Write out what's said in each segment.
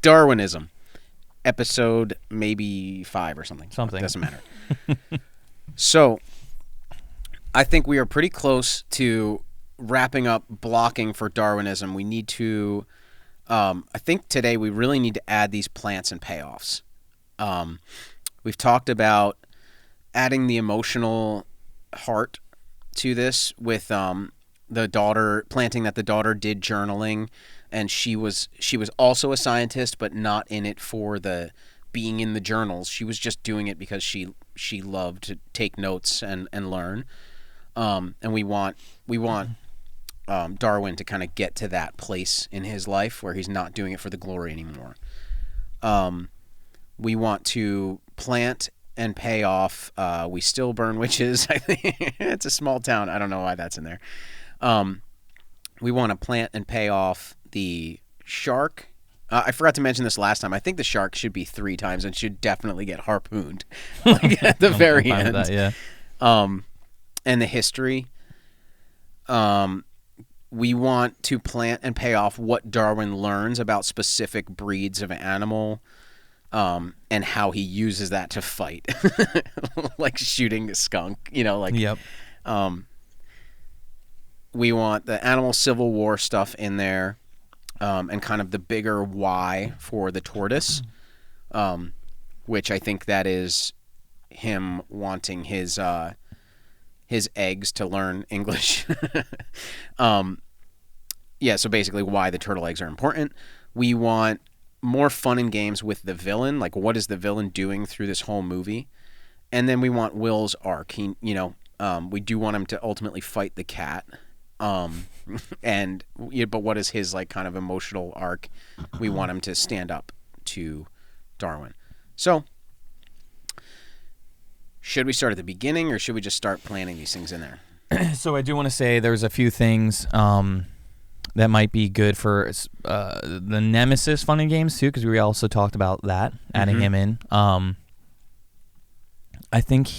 Darwinism, episode maybe 5 or something. Doesn't matter. So, I think we are pretty close to wrapping up blocking for Darwinism. We need to. I think today we really need to add these plants and payoffs. We've talked about adding the emotional heart to this with the daughter, planting that the daughter did journaling, and she was also a scientist, but not in it for the being in the journals. She was just doing it because she loved to take notes and learn. And we want Darwin to kind of get to that place in his life where he's not doing it for the glory anymore. We want to plant and pay off. We still burn witches. I think it's a small town. I don't know why that's in there. We want to plant and pay off the shark. I forgot to mention this last time. I think the shark should be 3 times and should definitely get harpooned like at the very end. That, yeah. And the history. We want to plant and pay off what Darwin learns about specific breeds of animal, and how he uses that to fight, like shooting a skunk. Yep. We want the animal civil war stuff in there, and kind of the bigger why for the tortoise, which I think that is him wanting his eggs to learn English. So basically why the turtle eggs are important. We want more fun and games with the villain, like what is the villain doing through this whole movie? And then we want Will's arc. We do want him to ultimately fight the cat. But what is his like kind of emotional arc? We want him to stand up to Darwin. So, should we start at the beginning, or should we just start planning these things in there? So I do want to say there's a few things that might be good for the Nemesis fun and games too, because we also talked about that, adding him in. I think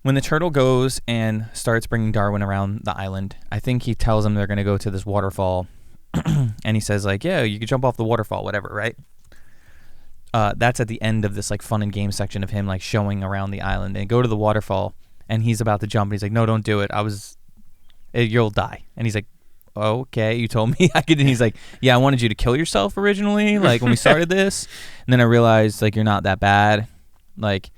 when the turtle goes and starts bringing Darwin around the island, I think he tells them they're going to go to this waterfall, and he says like, yeah, you can jump off the waterfall, whatever, right? That's at the end of this like fun and game section of him like showing around the island. And go to the waterfall, and he's about to jump, and he's like, no, don't do it. You'll die. And he's like, okay, you told me I could. And he's like, yeah, I wanted you to kill yourself originally, like when we started this. And then I realized like you're not that bad. Like,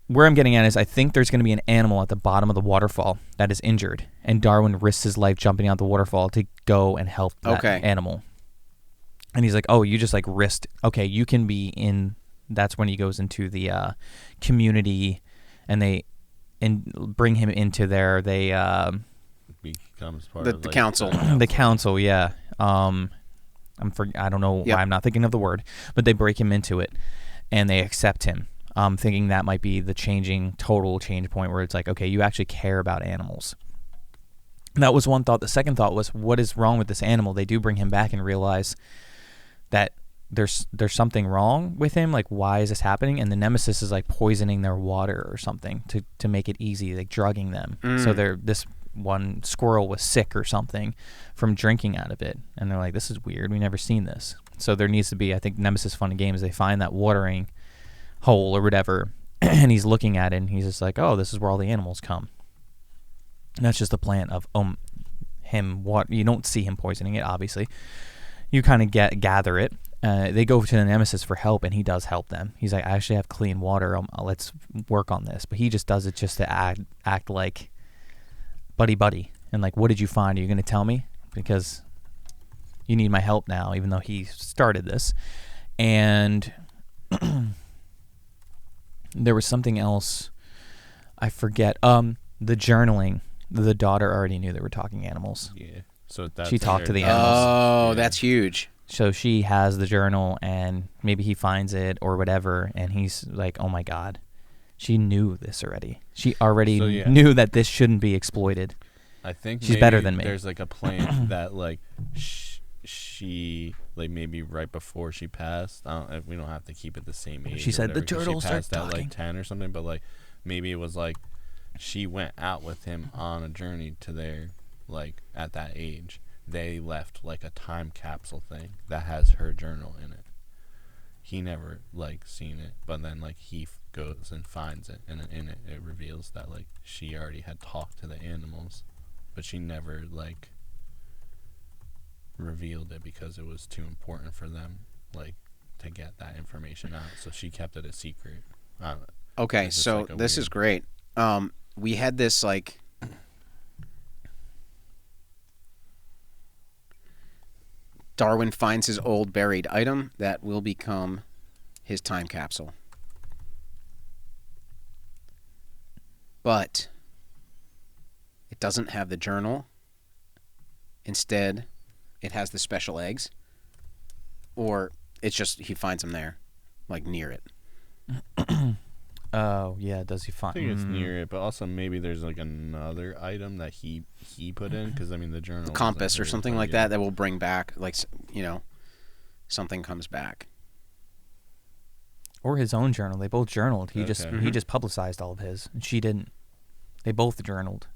where I'm getting at is I think there's going to be an animal at the bottom of the waterfall that is injured, and Darwin risks his life jumping out the waterfall to go and help that animal. And he's like, oh, you just like risked. Okay, you can be in. That's when he goes into the community, and they bring him into there. They becomes part of the council. The council, yeah. I don't know why I'm not thinking of the word, but they break him into it, and they accept him. Thinking that might be the total change point where it's like, okay, you actually care about animals. That was one thought. The second thought was, what is wrong with this animal? They do bring him back and realize that there's something wrong with him. Like, why is this happening? And the Nemesis is like poisoning their water or something to make it easy, like drugging them. So this one squirrel was sick or something from drinking out of it. And they're like, this is weird. We've never seen this. So there needs to be, I think, Nemesis Fun and Games. They find that watering hole or whatever, and he's looking at it, and he's just like, oh, this is where all the animals come. And that's just the plan of him. What you don't see him poisoning it, obviously. You kind of gather it. They go to the Nemesis for help, and he does help them. He's like, I actually have clean water. Let's work on this. But he just does it just to act like buddy. And like, what did you find? Are you going to tell me? Because you need my help now, even though he started this. And there was something else. I forget. The journaling. The daughter already knew they were talking animals. Yeah. So she talked to the animals. Oh, that's huge. So she has the journal, and maybe he finds it or whatever, and he's like, oh my God. She knew this already. She already knew that this shouldn't be exploited. I think she's better than me. There's like a plan that like she like maybe right before she passed. We don't have to keep it the same age. She said the turtle starts talking. talking. Like 10 or something, but like maybe it was like she went out with him on a journey to there, like at that age. they left like a time capsule thing that has her journal in it. He never like seen it, but then like he goes and finds it, and in it reveals that like she already had talked to the animals, but she never like revealed it because it was too important for them like to get that information out, so she kept it a secret. Okay, so like this is great. We had this like Darwin finds his old buried item that will become his time capsule. But it doesn't have the journal. Instead, it has the special eggs. Or it's just he finds them there, like near it. Oh, yeah, does he find? I think it's near it, but also maybe there's like another item that he put in, because I mean the journal, a compass or something like that will bring back, like, you know, something comes back. Or his own journal. They both journaled. He just publicized all of his, and she didn't. They both journaled.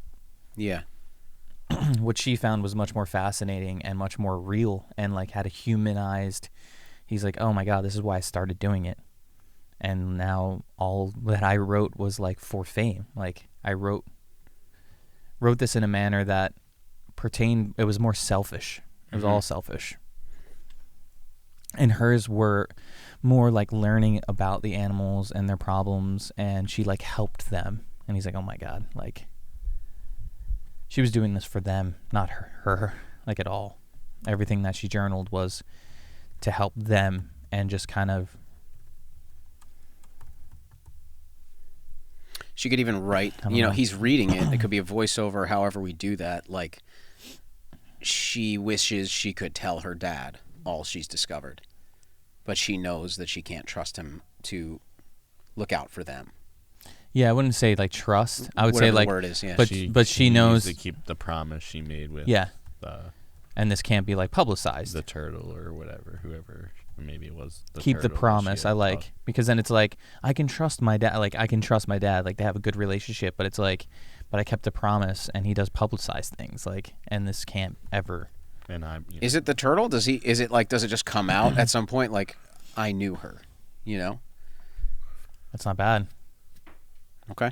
Yeah. What she found was much more fascinating and much more real, and like had a humanized. He's like, oh my God, this is why I started doing it. And now all that I wrote was like for fame. Like I wrote this in a manner that pertained. It was more selfish. It was all selfish. And hers were more like learning about the animals and their problems, and she like helped them. And he's like, oh my God, like she was doing this for them, not her like at all. Everything that she journaled was to help them, and just kind of. She could even write, you know, he's reading it. It could be a voiceover, however we do that. Like, she wishes she could tell her dad all she's discovered. But she knows that she can't trust him to look out for them. Yeah, I wouldn't say, like, trust. I would Whatever say, like, the word is, yeah. But she knows. To keep the promise she made with and this can't be, like, publicized. The turtle or whatever, whoever. Maybe it was the keep the promise. I like, because then it's like I can trust my dad. Like I can trust my dad. Like they have a good relationship. But it's like, but I kept the promise, and he does publicize things. Like, and this can't ever. And is it the turtle? Does he? Is it like? Does it just come out at some point? Like, I knew her. You know. That's not bad. Okay.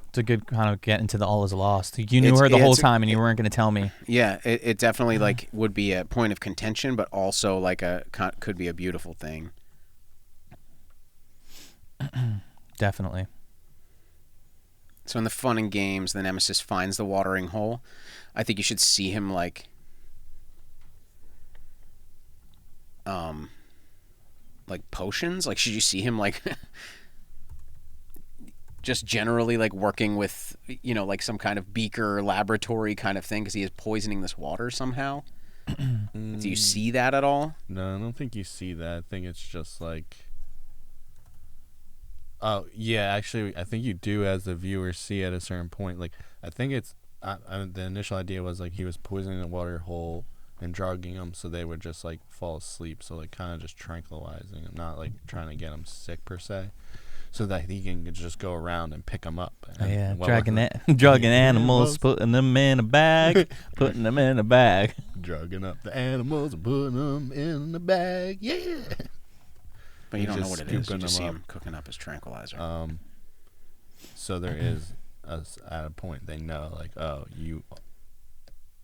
It's a good kind of get into the all is lost. You knew her the whole time, and you weren't going to tell me. Yeah, it definitely like would be a point of contention, but also like could be a beautiful thing. Definitely. So in the fun and games, the nemesis finds the watering hole. I think you should see him like potions. Like, should you see him like just generally like working with, you know, like some kind of beaker laboratory kind of thing, because he is poisoning this water somehow? Do you see that at all? No, I don't think you see that. I think it's just like, oh yeah, actually I think you do as the viewer see at a certain point. Like I think it's the initial idea was like he was poisoning the water hole and drugging them so they would just like fall asleep, so like kind of just tranquilizing them, not like trying to get them sick per se, so that he can just go around and pick them up. And drugging animals, putting them in a bag, putting them in a bag. Drugging up the animals and putting them in the bag, yeah. But you don't know what it is. You just see him cooking up his tranquilizer. So there is, at a point, they know, like, oh, you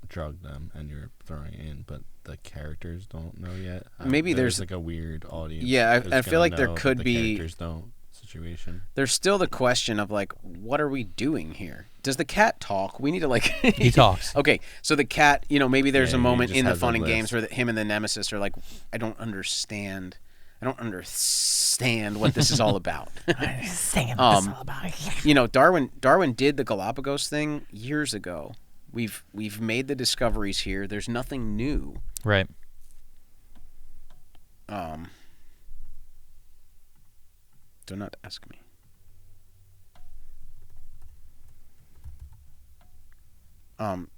drugged them and you're throwing it in, but the characters don't know yet. Maybe there's like a weird audience. Yeah, I feel like there could be. Characters don't. Situation. There's still the question of like, what are we doing here? Does the cat talk? We need to like. He talks. Okay, so the cat, you know, maybe there's a moment in the fun and games where him and the nemesis are like, I don't understand what this is all about. I understand what this is all about. You know, Darwin did the Galapagos thing years ago. We've made the discoveries here. There's nothing new. Right. Do not ask me.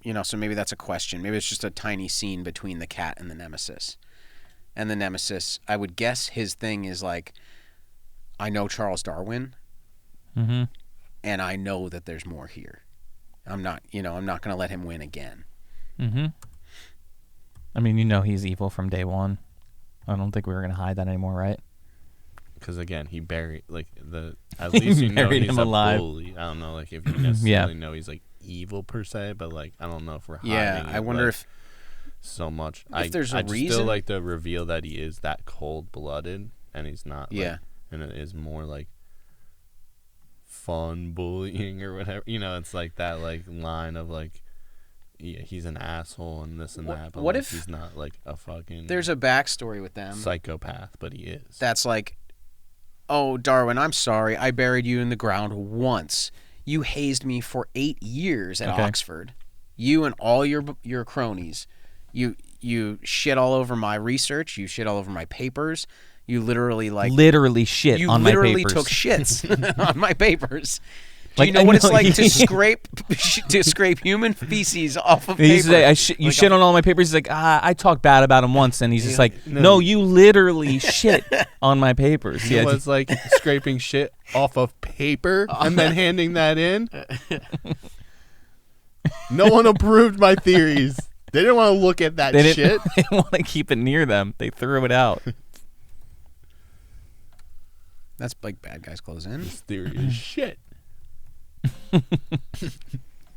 You know, so maybe that's a question. Maybe it's just a tiny scene between the cat and the nemesis. And the nemesis, I would guess his thing is like, I know Charles Darwin, and I know that there's more here. I'm not going to let him win again. Mm-hmm. I mean, you know he's evil from day one. I don't think we were going to hide that anymore, right? Because, again, he buried, at least you know he's him a alive. bully. I don't know, if you necessarily know he's, evil per se, but, I don't know if we're hiding it, I wonder if so much. If there's a I reason. just still like the reveal that he is that cold-blooded, and he's not, and it is more, fun bullying or whatever. It's that, line of, yeah, he's an asshole and this and that, but what if he's not a fucking there's a backstory with them psychopath, but he is. That's oh, Darwin, I'm sorry, I buried you in the ground once. You hazed me for 8 years at Oxford. You and all your cronies. You shit all over my research. You shit all over my papers. You literally literally shit on my papers. You literally took shits on my papers. Do you know what it's like to scrape human feces off of paper? He say, you shit on all my papers. He's like, I talked bad about him once, and he's just like, no, you literally shit on my papers. It was like scraping shit off of paper and then handing that in. No one approved my theories. They didn't want to look at that shit. They didn't want to keep it near them. They threw it out. That's bad guys close in. This theory is shit.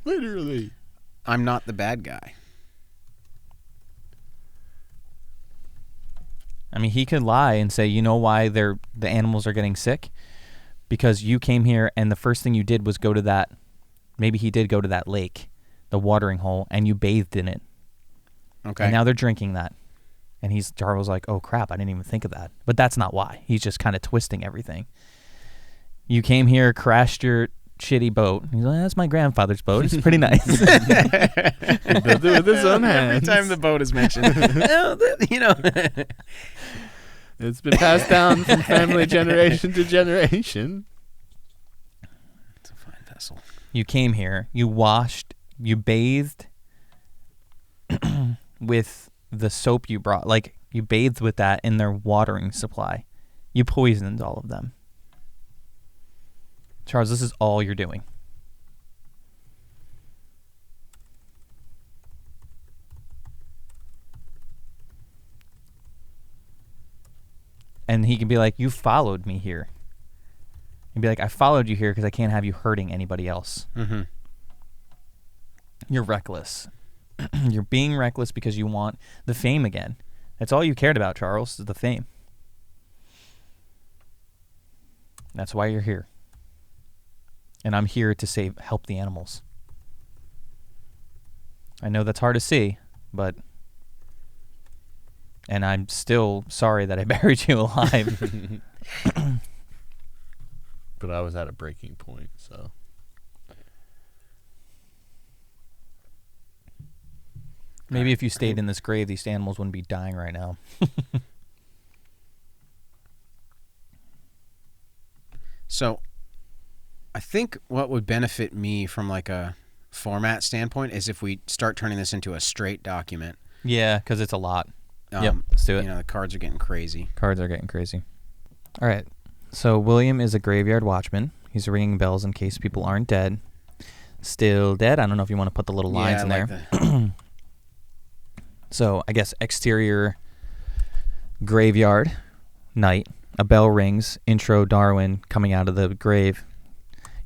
Literally. I'm not the bad guy. I mean, he could lie and say, you know why the animals are getting sick? Because you came here and the first thing you did was go to that, maybe he did go to that lake, the watering hole, and you bathed in it. Okay. And now they're drinking that. And Darwin's like, oh crap, I didn't even think of that. But that's not why. He's just kind of twisting everything. You came here, crashed your shitty boat. He's like, that's my grandfather's boat. It's pretty nice. He built it with his own hands. Every time the boat is mentioned, it's been passed down from family generation to generation. It's a fine vessel. You came here, you washed, you bathed with the soap you brought. You bathed with that in their watering supply. You poisoned all of them. Charles, this is all you're doing. And he can be like, you followed me here. He'd be like, I followed you here because I can't have you hurting anybody else. Mm-hmm. You're reckless. You're being reckless because you want the fame again. That's all you cared about, Charles, is the fame. That's why you're here. And I'm here to help the animals. I know that's hard to see, but... And I'm still sorry that I buried you alive. But I was at a breaking point, so... Maybe if you stayed in this grave, these animals wouldn't be dying right now. So, I think what would benefit me from a format standpoint is if we start turning this into a straight document. Yeah, because it's a lot. Yep, let's do it. The cards are getting crazy. Cards are getting crazy. All right. So William is a graveyard watchman. He's ringing bells in case people aren't dead. Still dead. I don't know if you want to put the little lines in there. So I guess exterior graveyard night. A bell rings. Intro Darwin coming out of the grave.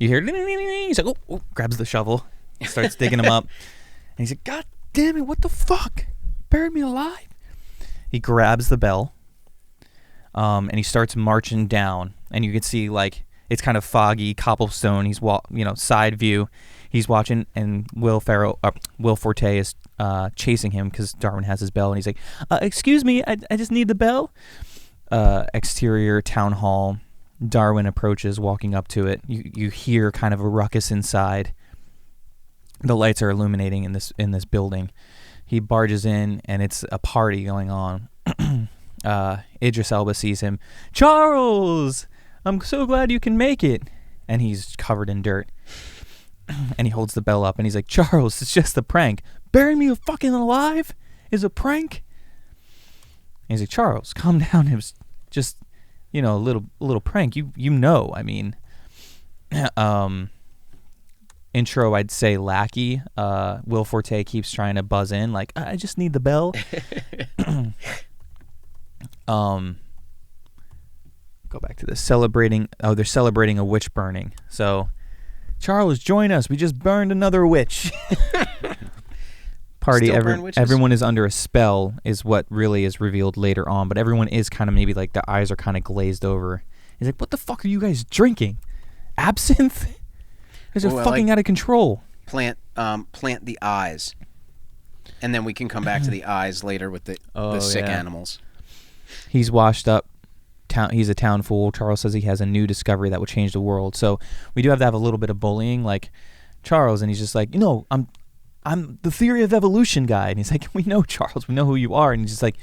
You hear, he's like, oh, grabs the shovel. Starts digging him up. And he's like, God damn it, what the fuck? You buried me alive. He grabs the bell. And he starts marching down. And you can see, it's kind of foggy, cobblestone. He's, side view. He's watching, and Will Forte is chasing him because Darwin has his bell. And he's like, excuse me, I just need the bell. Exterior town hall. Darwin approaches, walking up to it. You hear kind of a ruckus inside. The lights are illuminating in this building. He barges in, and it's a party going on. Idris Elba sees him. Charles, I'm so glad you can make it. And he's covered in dirt. And he holds the bell up, and he's like, Charles, it's just a prank. Bury me fucking alive is a prank? And he's like, Charles, calm down. It was just, a little prank. I mean, intro, I'd say lackey. Will Forte keeps trying to buzz in, like, I just need the bell. Go back to this. They're celebrating a witch burning. So, Charles, join us. We just burned another witch. Party. Everyone is under a spell, is what really is revealed later on. But everyone is kind of maybe like the eyes are kind of glazed over. He's like, what the fuck are you guys drinking? Absinthe? You guys are fucking out of control. Plant the eyes. And then we can come back to the eyes later with the sick animals. He's washed up. He's a town fool. Charles says he has a new discovery that will change the world. So we do have to have a little bit of bullying, like Charles, and he's just like, I'm the theory of evolution guy, and he's like, we know, Charles, we know who you are, and he's just like,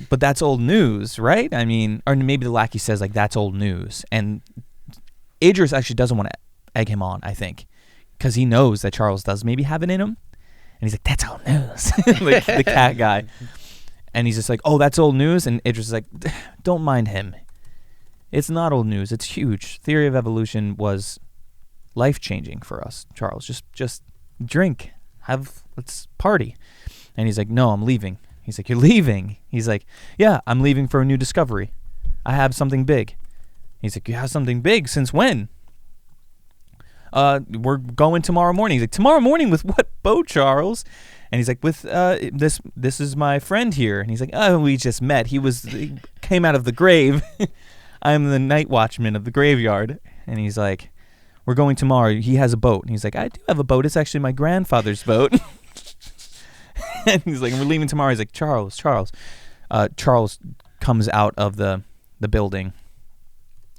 but that's old news, right? I mean, or maybe the lackey says like that's old news, and Idris actually doesn't want to egg him on, I think, because he knows that Charles does maybe have it in him, and he's like, that's old news, like the cat guy. And he's just like, oh, that's old news? And Idris is like, don't mind him. It's not old news. It's huge. Theory of evolution was life-changing for us, Charles. Just drink. Let's party. And he's like, no, I'm leaving. He's like, you're leaving? He's like, yeah, I'm leaving for a new discovery. I have something big. He's like, you have something big? Since when? We're going tomorrow morning. He's like, tomorrow morning with what boat, Charles? And he's like, with this is my friend here. And he's like, oh, we just met. He came out of the grave. I'm the night watchman of the graveyard. And he's like, we're going tomorrow. He has a boat. And he's like, I do have a boat. It's actually my grandfather's boat. And he's like, we're leaving tomorrow. He's like, Charles. Charles comes out of the building.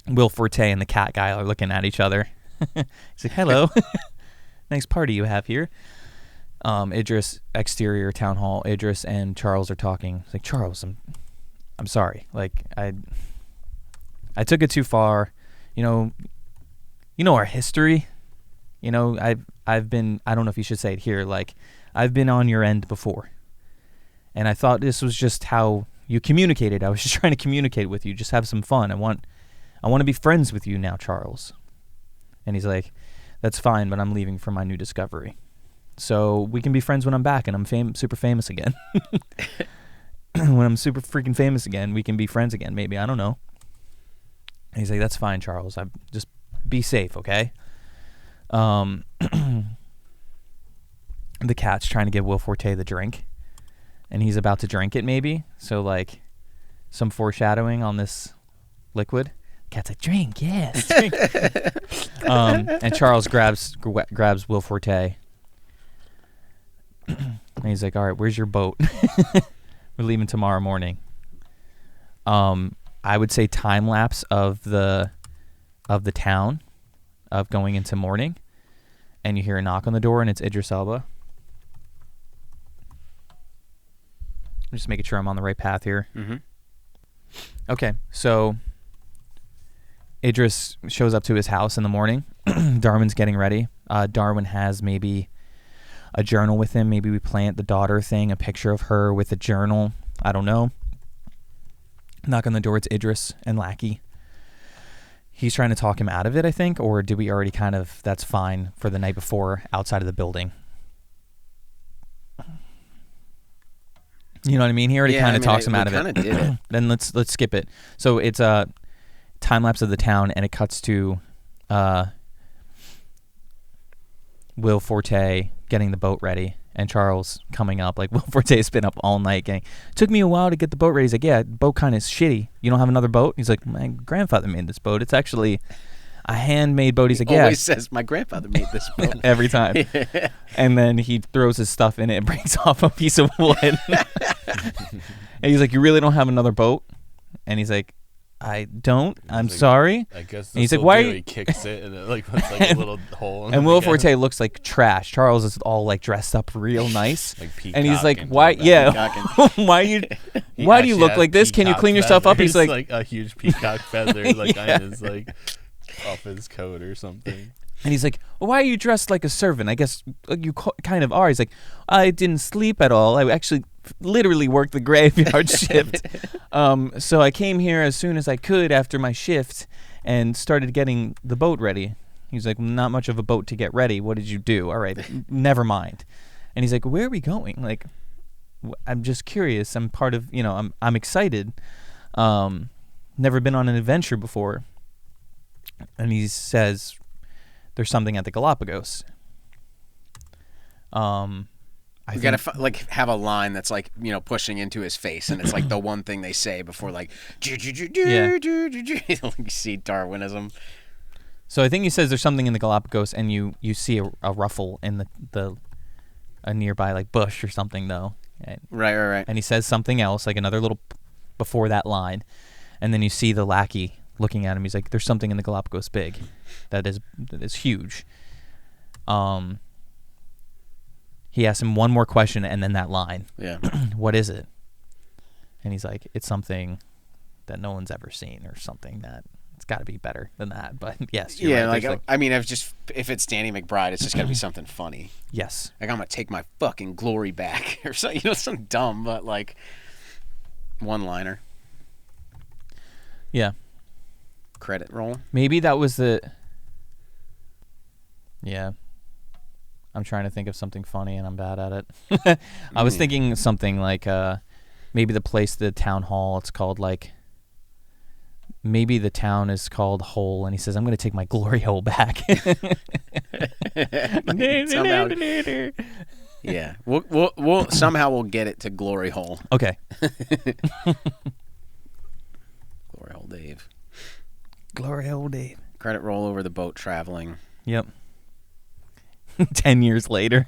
Will Forte and the cat guy are looking at each other. He's like, hello. Nice party you have here. Idris, exterior town hall. Idris and Charles are talking. It's like, Charles, I'm sorry. Like, I took it too far. You know our history. I've been, I don't know if you should say it here, like, I've been on your end before. And I thought this was just how you communicated. I was just trying to communicate with you, just have some fun. I want to be friends with you now, Charles. And he's like, that's fine, but I'm leaving for my new discovery. So we can be friends when I'm back and I'm super famous again. When I'm super freaking famous again, we can be friends again, maybe. I don't know. And he's like, that's fine, Charles. Just be safe, okay? The cat's trying to give Will Forte the drink, and he's about to drink it, maybe. So, like, some foreshadowing on this liquid. The cat's like, drink, yes, drink. And Charles grabs Will Forte. And he's like, all right, where's your boat? We're leaving tomorrow morning. I would say time lapse of the town of going into morning, and you hear a knock on the door, and it's Idris Elba. I'm just making sure I'm on the right path here. Mm-hmm. Okay, so Idris shows up to his house in the morning. Darwin's getting ready. Darwin has maybe a journal with him. Maybe we plant the daughter thing, a picture of her with a journal. I don't know. Knock on the door, it's Idris and Lackey. He's trying to talk him out of it, I think, or did we already kind of, that's fine for the night before outside of the building? You know what I mean? He already kind of talks him out of it. Did it. Then let's skip it. So it's a time lapse of the town, and it cuts to Will Forte getting the boat ready, and Charles coming up. Like, Will Forte's been up all night getting, took me a while to get the boat ready. He's like, yeah, the boat kind of shitty. You don't have another boat? He's like, my grandfather made this boat. It's actually a handmade boat. He's like, yeah. He always says, my grandfather made this boat. Every time. Yeah. And then he throws his stuff in it and breaks off a piece of wood. And he's like, you really don't have another boat? And he's like, I don't. I'm sorry. I guess. And he's like, why? He kicks it and it like puts like a little hole. And Will Forte looks like trash. Charles is all like dressed up real nice. Like and he's like, why? Yeah. Why do you look like this? Can you clean yourself up? He's like a huge peacock feather like on his like off his coat or something. And he's like, well, why are you dressed like a servant? I guess you kind of are. He's like, I didn't sleep at all. I actually literally worked the graveyard shift. So I came here as soon as I could after my shift and started getting the boat ready. He's like, not much of a boat to get ready. What did you do? All right, never mind. And he's like, where are we going? Like, I'm just curious. I'm part of, I'm excited. Never been on an adventure before. And he says, there's something at the Galapagos. You gotta have a line that's like, pushing into his face, and it's like the one thing they say before, like, you see Darwinism. So I think he says there's something in the Galapagos, and you see a ruffle in a nearby like bush or something though. And, right. And he says something else, like another little before that line, and then you see the lackey looking at him. He's like, "There's something in the Galapagos big, that is huge." He asks him one more question, and then that line. Yeah. What is it? And he's like, "It's something that no one's ever seen, or something that it's got to be better than that." But yes, you're right. If it's Danny McBride, it's just got to be something funny. Yes. Like, I'm gonna take my fucking glory back, or something. Something dumb, but like one-liner. Yeah. Credit roll. Maybe that was the. Yeah. I'm trying to think of something funny, and I'm bad at it. I was thinking something like maybe the town hall, it's called like, maybe the town is called Hole, and he says, "I'm going to take my glory hole back." Somehow, yeah, we'll somehow get it to glory hole. Okay. Glory hole Dave. Glory hole Dave. Credit roll over the boat traveling. Yep. 10 years later.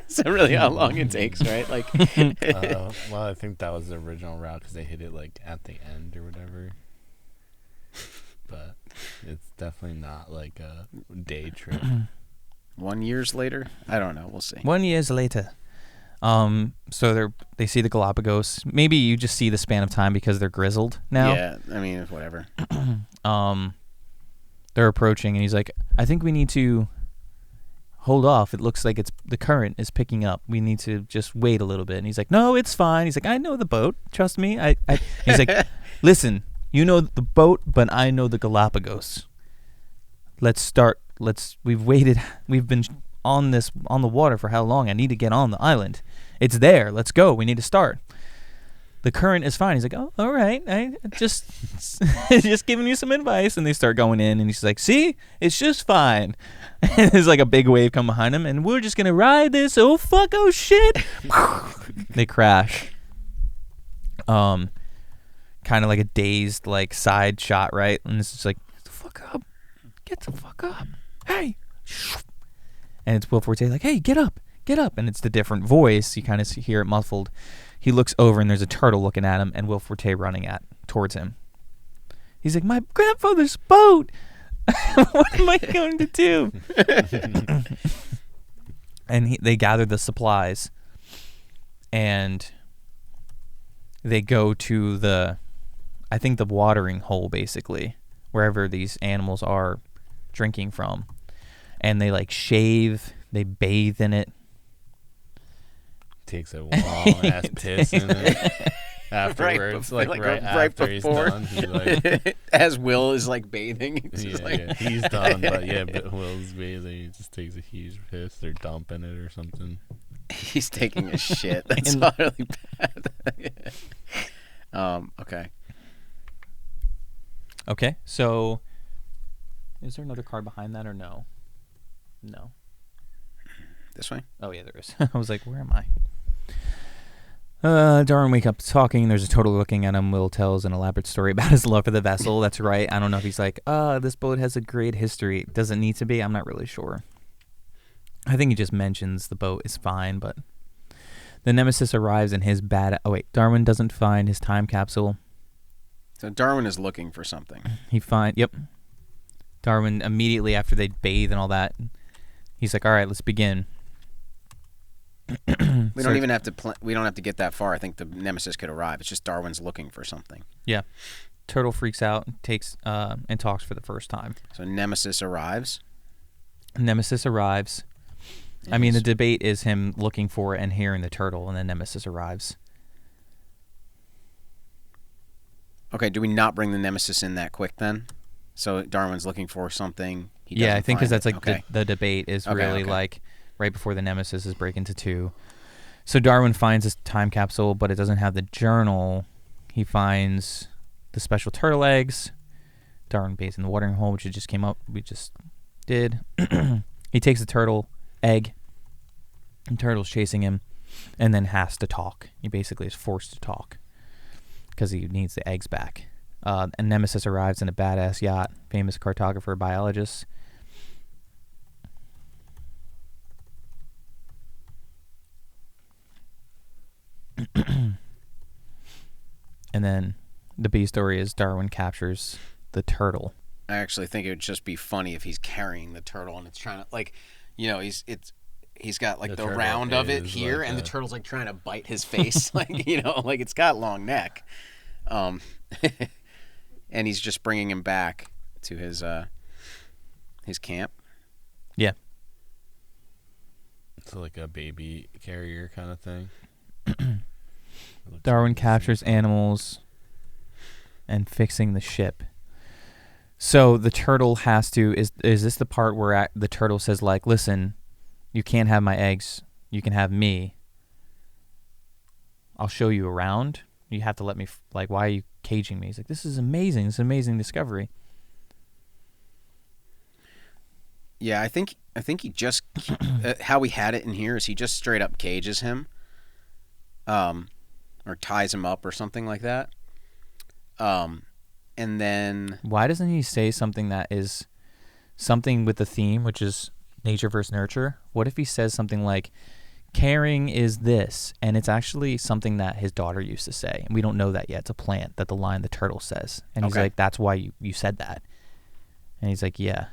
Is that really how long it takes, right? Like, well, I think that was the original route because they hit it like at the end or whatever. But it's definitely not like a day trip. 1 year later? I don't know. We'll see. 1 year later. So they see the Galapagos. Maybe you just see the span of time because they're grizzled now. Yeah, I mean, whatever. They're approaching, and he's like, "I think we need to hold off. It looks like the current is picking up. We need to just wait a little bit." And he's like, "No, it's fine." He's like, "I know the boat. Trust me." He's like, "Listen, you know the boat, but I know the Galapagos. Let's start. We've waited. We've been on the water for how long? I need to get on the island. It's there. Let's go. We need to start. The current is fine." He's like, "Oh, all right. I just giving you some advice." And they start going in, and he's like, "See, it's just fine." And there's like a big wave come behind him, and we're just gonna ride this. Oh fuck! Oh shit! They crash. Kind of like a dazed like side shot, right? And it's just like, "Get the fuck up! Get the fuck up! Hey!" And it's Will Forte like, "Hey, get up! Get up!" And it's the different voice. You kind of hear it muffled. He looks over, and there's a turtle looking at him, and Will Forte running towards him. He's like, "My grandfather's boat! What am I going to do?" And they gather the supplies, and they go to the watering hole, basically, wherever these animals are drinking from. And they, like, shave, they bathe in it. Takes a long ass piss in it afterwards, right after before. He's done. He's like, as Will is like bathing, he's done, but Will's bathing. He just takes a huge piss. They're dumping it or something. He's taking a shit. That's not really bad. Okay. Okay, so is there another card behind that or no? No. This way? Oh yeah, there is. I was like, where am I? Darwin wake up talking. There's a turtle looking at him. Will tells an elaborate story about his love for the vessel. That's right. I don't know if he's like, this boat has a great history. Does it need to be? I'm not really sure. I think he just mentions the boat is fine, but the nemesis arrives in his bad... Oh, wait. Darwin doesn't find his time capsule. So Darwin is looking for something. Yep. Darwin, immediately after they bathe and all that, he's like, all right, let's begin. We don't even have to. We don't have to get that far. I think the nemesis could arrive. It's just Darwin's looking for something. Yeah. Turtle freaks out, takes and talks for the first time. So nemesis arrives. Nemesis arrives. Yes. I mean, the debate is him looking for it and hearing the turtle, and then nemesis arrives. Okay. Do we not bring the nemesis in that quick then? So Darwin's looking for something. I think because that's like the debate is really like right before the nemesis is break into two. So Darwin finds this time capsule, but it doesn't have the journal. He finds the special turtle eggs. Darwin bathes in the watering hole, which just came up. We just did. He takes the turtle egg, and turtle's chasing him, and then has to talk. He basically is forced to talk because he needs the eggs back. And Nemesis arrives in a badass yacht, famous cartographer, biologist. And then the B story is Darwin captures the turtle. I actually think it would just be funny if he's carrying the turtle and it's trying to, like, you know, he's got like the round of it here, like and the turtle's like trying to bite his face, like, you know, like it's got long neck, and he's just bringing him back to his camp. Yeah. It's like a baby carrier kind of thing. Darwin captures animals and fixing the ship. So the turtle has to, is this the part where the turtle says, like, listen, you can't have my eggs, you can have me. I'll show you around. You have to let me, like, why are you caging me? He's like, this is amazing. This is an amazing discovery. Yeah, I think he just, how we had it in here is he just straight up cages him. Or ties him up or something like that. And then... Why doesn't he say something that is something with the theme, which is nature versus nurture? What if he says something like, caring is this, and it's actually something that his daughter used to say, and we don't know that yet. It's a plant that the line the turtle says. And he's like, that's why you said that. And he's like, yeah.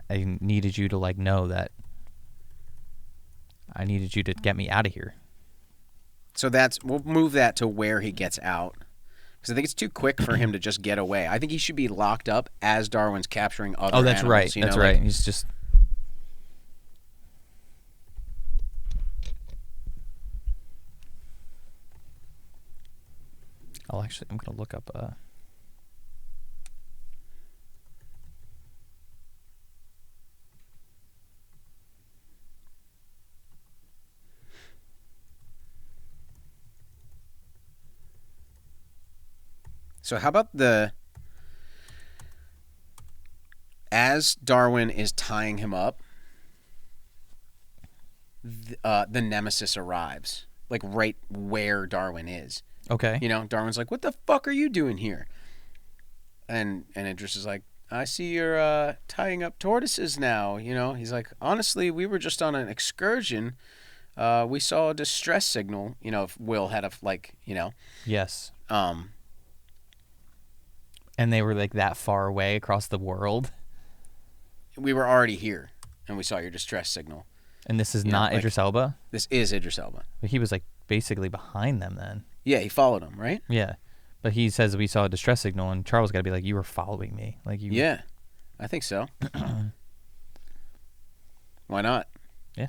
I needed you to, like, know that. I needed you to get me out of here. So we'll move that to where he gets out. Because I think it's too quick for him to just get away. I think he should be locked up as Darwin's capturing other animals. Right. That's right. He's just... I'm going to look up... So how about as Darwin is tying him up, the nemesis arrives, like right where Darwin is. Okay. You know, Darwin's like, what the fuck are you doing here? And Idris is like, I see you're tying up tortoises now. You know, he's like, honestly, we were just on an excursion. We saw a distress signal, you know, if Will had Yes. And they were like that far away across the world. We were already here, and we saw your distress signal. And this is not Idris Elba? This is Idris Elba. But he was like basically behind them then. Yeah, he followed him, right? Yeah. But he says we saw a distress signal, and Charles got to be like, you were following me. Like you. Yeah, I think so. Why not? Yeah.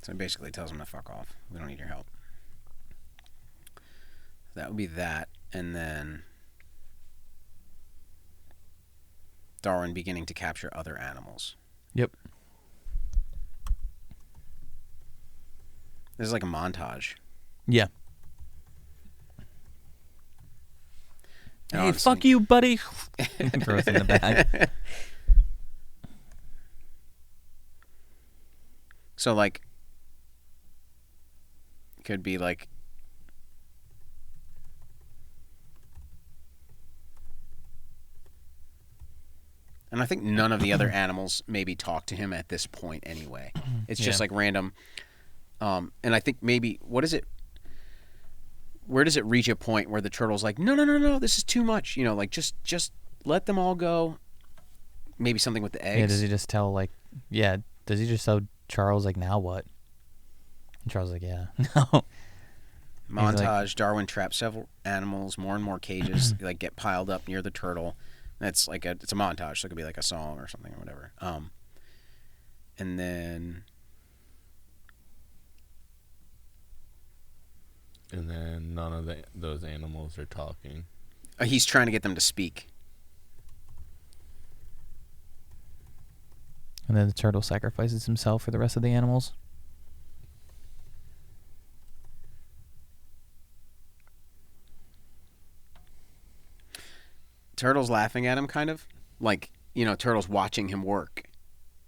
So it basically tells him to fuck off. We don't need your help. That would be that. And then Darwin beginning to capture other animals. Yep. This is like a montage. Yeah. And hey, honestly, fuck you, buddy. Throws in the bag. So, like, could be like, and I think none of the other animals maybe talk to him at this point anyway. It's just like random. And I think maybe, what is it? Where does it reach a point where the turtle's like, no, this is too much. You know, like just let them all go. Maybe something with the eggs. Yeah, does he just tell like, yeah, does he just tell Charles, like, now what? And Charles is like, yeah. No. Montage, Darwin traps several animals, more and more cages like get piled up near the turtle. That's like it's a montage, so it could be like a song or something or whatever. And then none of those animals are talking. He's trying to get them to speak. And then the turtle sacrifices himself for the rest of the animals. Turtle's laughing at him, kind of like, Turtle's watching him work,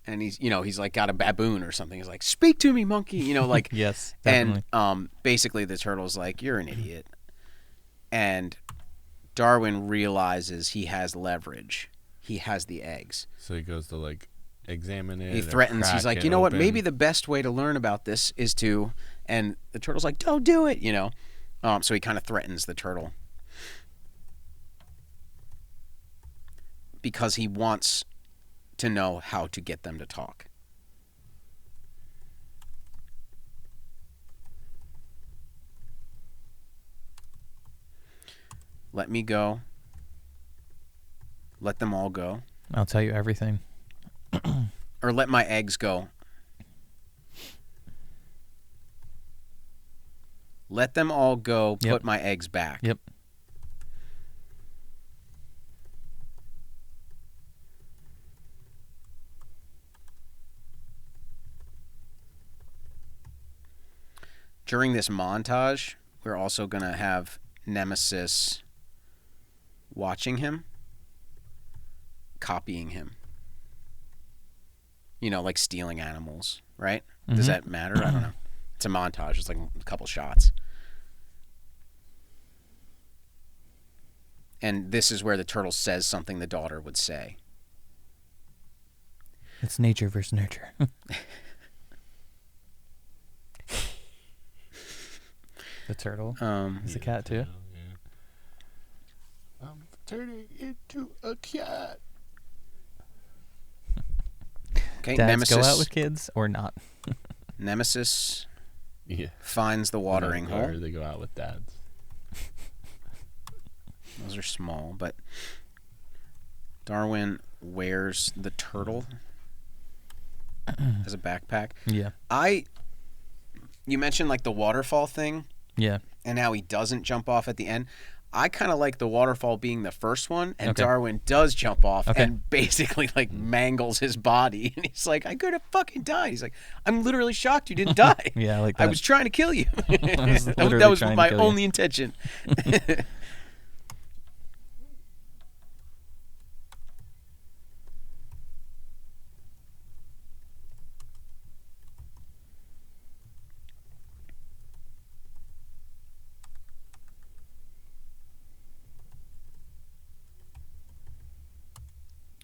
and he's like got a baboon or something. He's like, "Speak to me, monkey," like. Yes, definitely. And basically the turtle's like, "You're an idiot," and Darwin realizes he has leverage. He has the eggs. So he goes to like examine it. He threatens. He's like, "You know what? Maybe the best way to learn about this is to," and the turtle's like, "Don't do it," So he kind of threatens the turtle. Because he wants to know how to get them to talk. Let me go. Let them all go. I'll tell you everything. Or let my eggs go. Let them all go. Yep. Put my eggs back. Yep. During this montage, we're also going to have Nemesis watching him, copying him. Like stealing animals, right? Mm-hmm. Does that matter? I don't know. It's a montage. It's like a couple shots. And this is where the turtle says something the daughter would say. It's nature versus nurture. The turtle is a cat too. Yeah. I'm turning into a cat. Okay, dads Nemesis, go out with kids or not? Nemesis finds the watering hole. Or they go out with dads. Those are small, but Darwin wears the turtle as a backpack. Yeah. You mentioned like the waterfall thing. Yeah. And how he doesn't jump off at the end. I kind of like the waterfall being the first one, and Darwin does jump off and basically like mangles his body. And he's like, "I could have fucking died." He's like, "I'm literally shocked you didn't die." Yeah, I like that. I was trying to kill you. That was my only intention.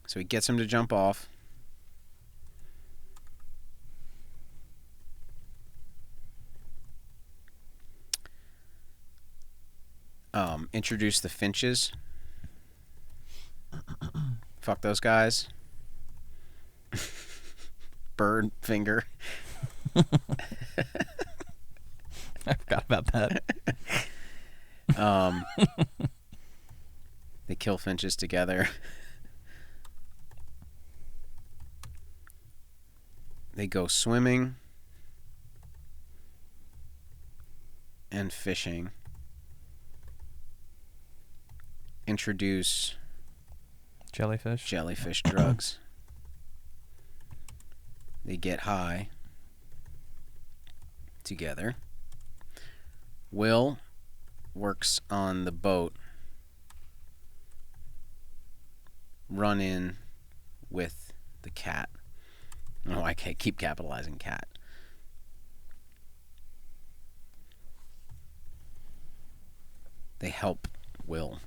So he gets him to jump off. Introduce the finches. Fuck those guys. Bird finger. I forgot about that. They kill finches together. They go swimming and fishing. Introduce jellyfish drugs. They get high together. Will works on the boat. Run in with the cat. Oh, I can't keep capitalizing cat. They help Will.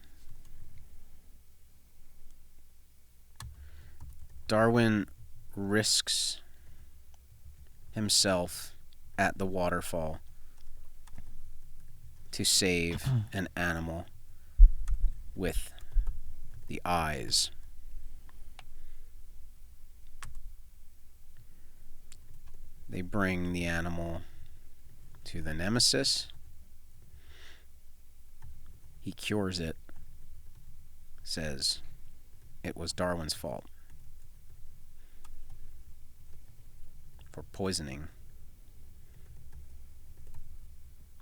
Darwin risks himself at the waterfall to save an animal with the eyes. They bring the animal to the nemesis. He cures it. Says it was Darwin's fault for poisoning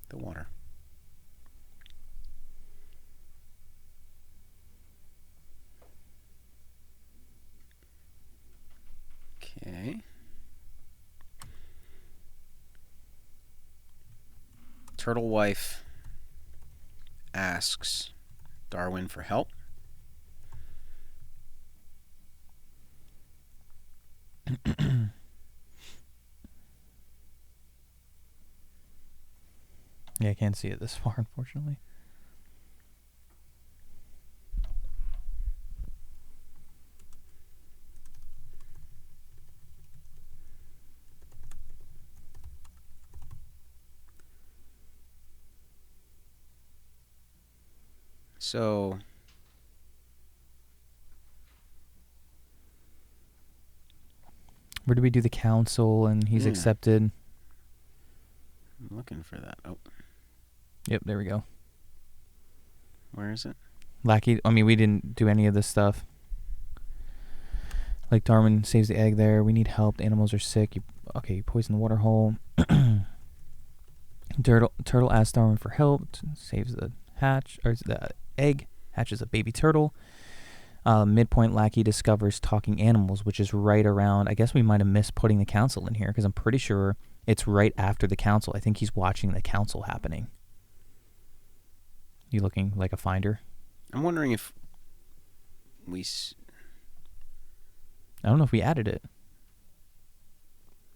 the water. Okay. Turtle wife asks Darwin for help. Yeah, I can't see it this far, unfortunately. So where do we do the council and he's accepted? I'm looking for that. Oh. Yep, there we go. Where is it? Lackey, I mean, we didn't do any of this stuff. Like Darwin saves the egg there. We need help. The animals are sick. You poison the water hole. Turtle asks Darwin for help. Saves the hatch, or the egg. Hatches a baby turtle. Midpoint, Lackey discovers talking animals, which is right around. I guess we might have missed putting the council in here because I'm pretty sure it's right after the council. I think he's watching the council happening. You looking like a finder? I'm wondering if I don't know if we added it.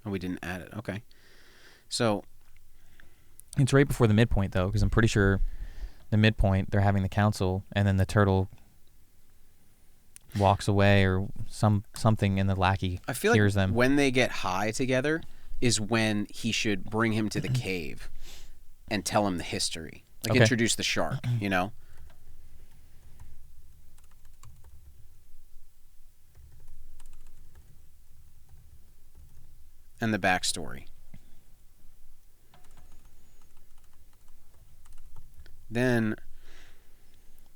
Oh, we didn't add it. Okay. So it's right before the midpoint, though, because I'm pretty sure the midpoint, they're having the council, and then the turtle walks away or something, and the lackey I feel hears like them. When they get high together is when he should bring him to the cave and tell him the history. Like introduce the shark, you know? And the backstory. Then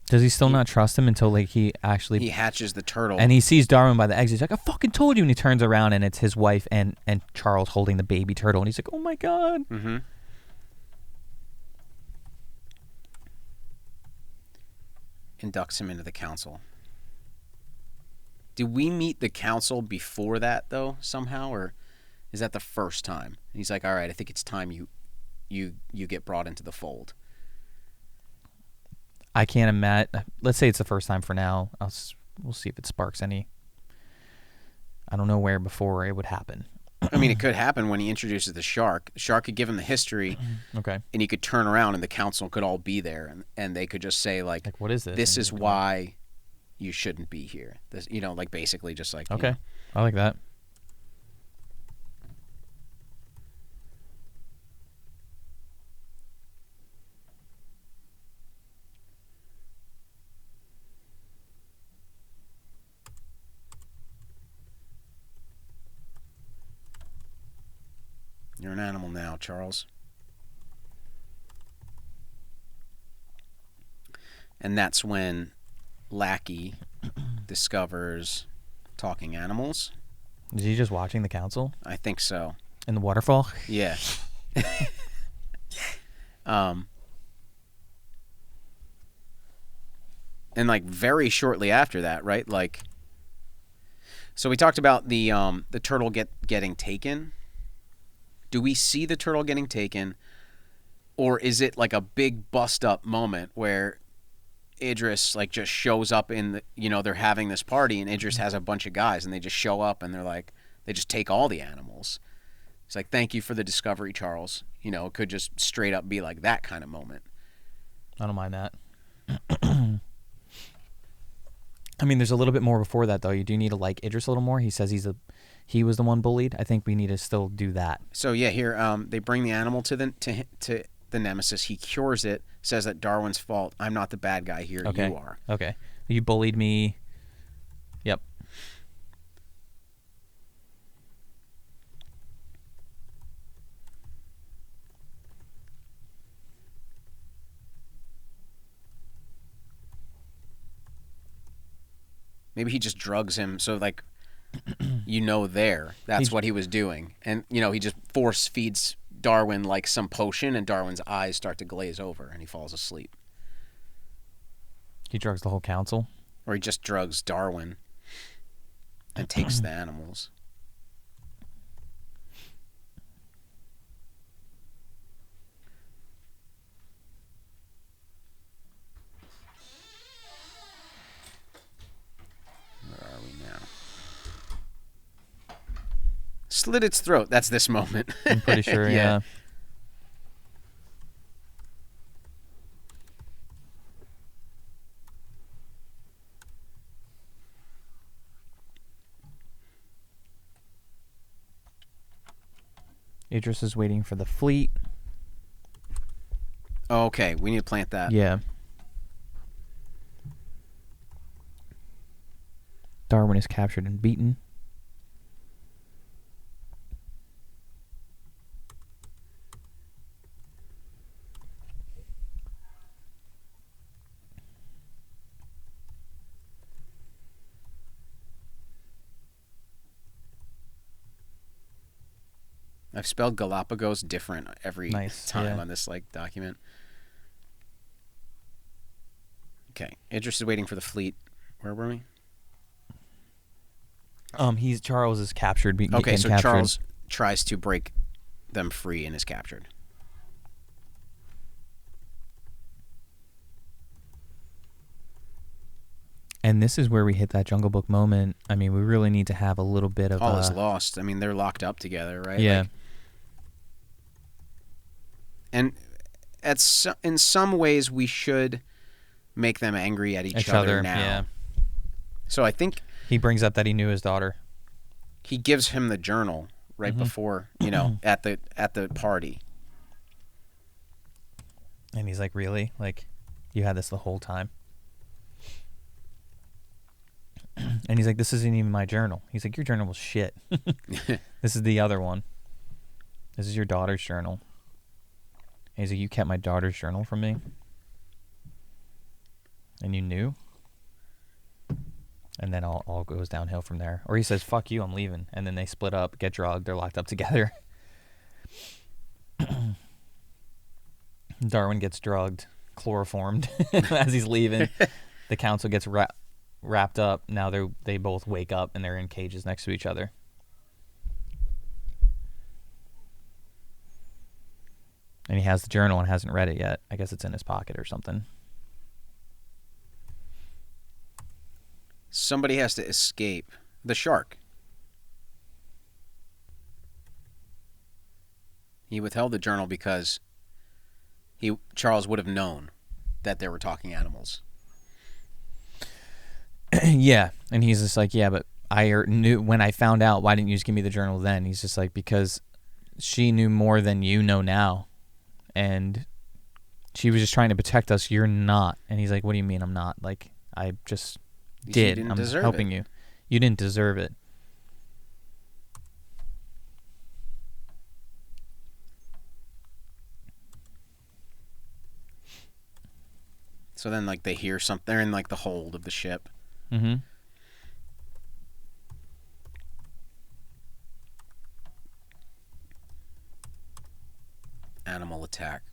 does he still not trust him until like he hatches the turtle and he sees Darwin by the eggs? He's like, I fucking told you. And he turns around and it's his wife and Charles holding the baby turtle, and he's like, oh my god. Mm-hmm. Inducts him into the council. Did we meet the council before that though somehow, or is that the first time? And he's like, all right, I think it's time you get brought into the fold. I can't imagine. Let's say it's the first time for now. We'll see if it sparks any. I don't know where before it would happen. I mean, it could happen when he introduces the shark. The shark could give him the history, okay, and he could turn around, and the council could all be there, and they could just say like what is this? This is why you shouldn't be here. This, like basically just like okay, I like that. You're an animal now, Charles. And that's when Lackey discovers talking animals. Is he just watching the council? I think so. In the waterfall? Yeah. And like very shortly after that, right? Like, so we talked about the turtle getting taken. Do we see the turtle getting taken, or is it like a big bust up moment where Idris like just shows up in the, they're having this party and Idris has a bunch of guys and they just show up and they're like, they just take all the animals. It's like, thank you for the discovery, Charles. It could just straight up be like that kind of moment. I don't mind that. I mean, there's a little bit more before that, though. You do need to like Idris a little more. He says he was the one bullied. I think we need to still do that. So yeah, here they bring the animal to the nemesis. He cures it. Says that Darwin's fault. I'm not the bad guy here. Okay. You are. Okay. You bullied me. Yep. Maybe he just drugs him. So like, that's what he was doing. And, he just force feeds Darwin like some potion, and Darwin's eyes start to glaze over and he falls asleep. He drugs the whole council? Or he just drugs Darwin and takes the animals. Where are we now? Slit its throat. That's this moment. I'm pretty sure, yeah. Idris is waiting for the fleet. Oh, okay, we need to plant that. Yeah. Darwin is captured and beaten. I've spelled Galapagos different every time on this document. Okay, Idris is waiting for the fleet. Where were we? Charles is captured. Okay, so captured. Charles tries to break them free and is captured. And this is where we hit that Jungle Book moment. I mean, we really need to have a little bit of... All is lost. I mean, they're locked up together, right? Yeah. And in some ways, we should make them angry at each other now. Yeah. So I think... He brings up that he knew his daughter. He gives him the journal right before, at the party. And he's like, really? Like, you had this the whole time? And he's like, this isn't even my journal. He's like, your journal was shit. This is the other one. This is your daughter's journal. And he's like, you kept my daughter's journal from me? And you knew? And then all goes downhill from there. Or he says, fuck you, I'm leaving. And then they split up, get drugged, they're locked up together. Darwin gets drugged, chloroformed as he's leaving. The council gets wrapped up. Now they both wake up and they're in cages next to each other. And he has the journal and hasn't read it yet. I guess it's in his pocket or something. Somebody has to escape. The shark. He withheld the journal because Charles would have known that there were talking animals. Yeah, and he's just like, yeah, but I knew when I found out. Why didn't you just give me the journal then? He's just like, because she knew more than you know now, and she was just trying to protect us. You're not. And he's like, what do you mean I'm not? Like, I just did. I'm helping you. You didn't deserve it. So then, they hear something. They're in, the hold of the ship. Mm-hmm. Animal attack.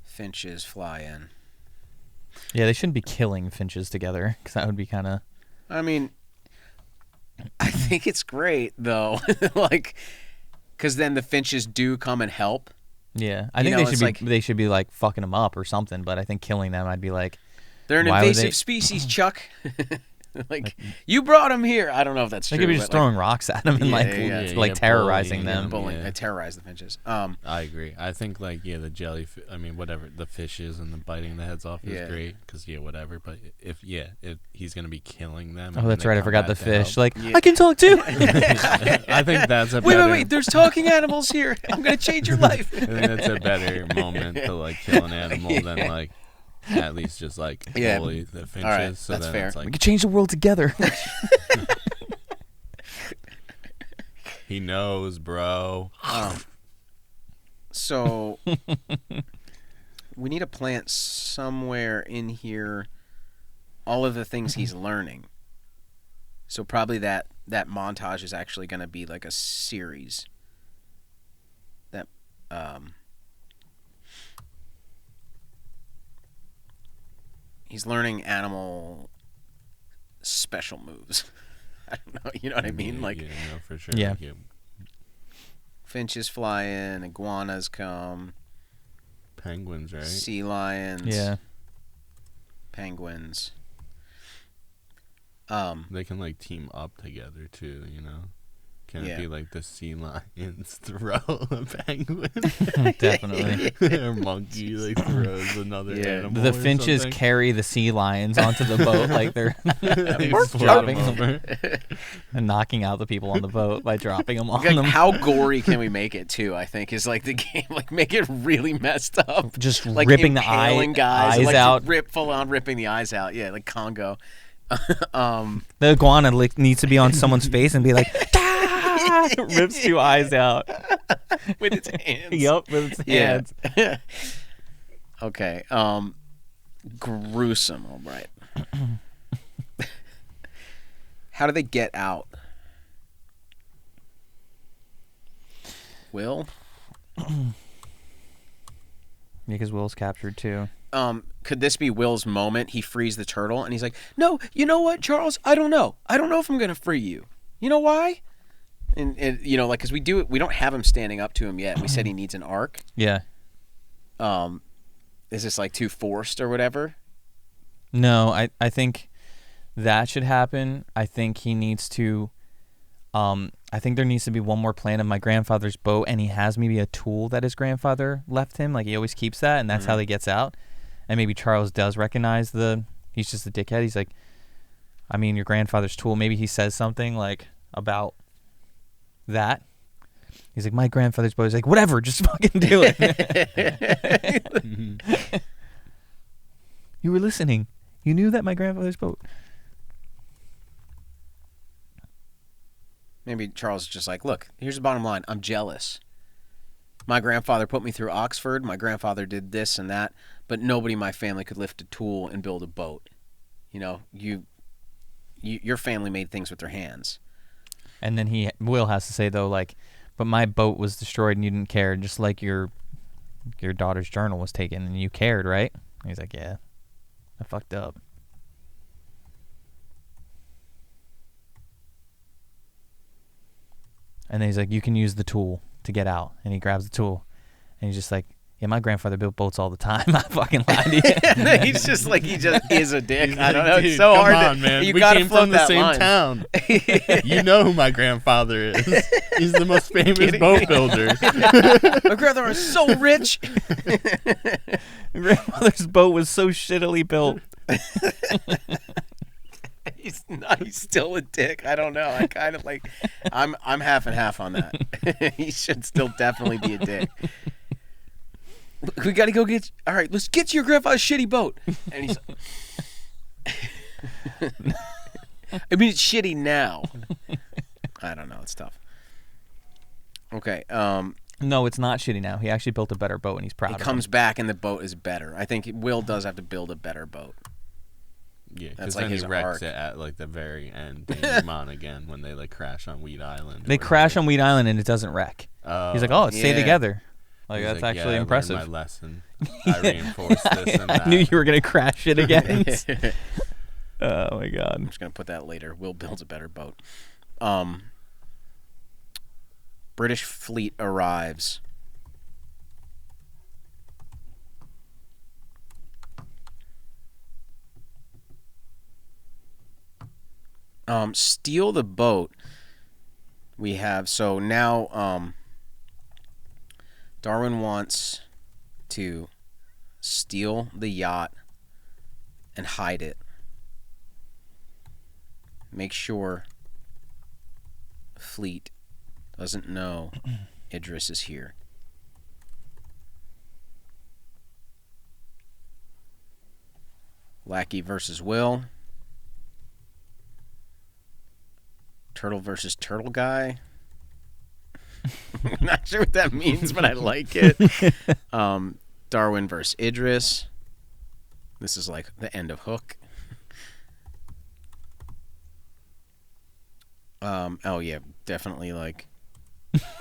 Finches fly in. Yeah, they shouldn't be killing finches together, because that would be kind of... I mean, I think it's great, though. Because then the finches do come and help. Yeah, I think they should be fucking them up or something. But I think killing them, I'd be like, they're an invasive species, Chuck. You brought them here. I don't know if that's true. They could be just throwing rocks at them and terrorizing them. Terrorize the finches. I agree. I think the jellyfish. I mean, whatever, the fishes and the biting the heads off is great because whatever. But if he's gonna be killing them. Oh, that's right. I forgot the fish. I can talk too. I think that's a wait. There's talking animals here. I'm gonna change your life. I think that's a better moment to kill an animal than at least just bully the finches. All right, so that's fair. We could change the world together. He knows, bro. So We need to plant somewhere in here all of the things he's learning. So probably that montage is actually going to be like a series. That he's learning animal special moves. I don't know. You know what I mean? Like, no, for sure. Yeah. Like, finches fly in, iguanas come. Penguins, right? Sea lions. Yeah. Penguins. They can like team up together too, you know? Can it be like the sea lions throw a penguin? Definitely. Or monkey like throws another animal. The finches carry the sea lions onto the boat like they're dropping them and knocking out the people on the boat by dropping them on them. How gory can we make it too? I think is like the game. Like make it really messed up. Just like ripping the eyes like out. Full on ripping the eyes out. Yeah, like Congo. The iguana needs to be on someone's face and be like, rips 2 eyes out with its hands. Yep, with its hands. Okay. Gruesome. All right. How do they get out? Will? Yeah, because Will's captured too. Could this be Will's moment? He frees the turtle, and he's like, "No, you know what, Charles? I don't know. I don't know if I'm gonna free you. You know why?" And you know, like, because we don't have him standing up to him yet. We said he needs an arc. Yeah. Is this like too forced or whatever? No, I think that should happen. I think he needs to. I think there needs to be one more plan of my grandfather's boat, and he has maybe a tool that his grandfather left him. Like he always keeps that, and that's how he gets out. And maybe Charles does recognize he's just a dickhead. He's like, I mean, your grandfather's tool. Maybe he says something like about that. He's like, my grandfather's boat. He's like, whatever, just fucking do it. You were listening. You knew that my grandfather's boat. Maybe Charles is just like, look, here's the bottom line. I'm jealous. My grandfather put me through Oxford. My grandfather did this and that, but nobody in my family could lift a tool and build a boat. You know, your family made things with their hands. And then Will has to say, though, like, but my boat was destroyed and you didn't care, just like your daughter's journal was taken and you cared, right? And he's like, yeah, I fucked up. And then he's like, you can use the tool to get out. And he grabs the tool. And he's just like, yeah, my grandfather built boats all the time. I fucking lied to you. He's just like, he just is a dick. I don't know. It's so hard. Come on, man. You we gotta came float from the that same line. town. You know who my grandfather is. He's the most famous boat builder. My grandfather was so rich. My grandfather's boat was so shittily built. He's still a dick. I don't know. I kind of like. I'm half and half on that. He should still definitely be a dick. We got to go get. All right, let's get to your grandfather's shitty boat. And he's. I mean, it's shitty now. I don't know. It's tough. Okay. No, it's not shitty now. He actually built a better boat, and he's proud of it. He comes back, and the boat is better. I think Will does have to build a better boat. Yeah, that's because like then his he wrecks arc. it at like the very end. Danger on again when they like crash on Weed Island. They crash on Weed Island and it doesn't wreck. He's like, oh, it stayed together. Like, that's like, actually I impressive. learned my lesson. I reinforced this and that. I knew you were gonna crash it again. Oh my god! I'm just gonna put that later. Will builds a better boat. British fleet arrives. Steal the boat. We have so now. Darwin wants to steal the yacht and hide it. Make sure fleet doesn't know Idris is here. Lackey versus Will. Turtle versus turtle guy. I'm not sure what that means, but I like it. Darwin versus Idris. This is like the end of Hook. Oh yeah, definitely like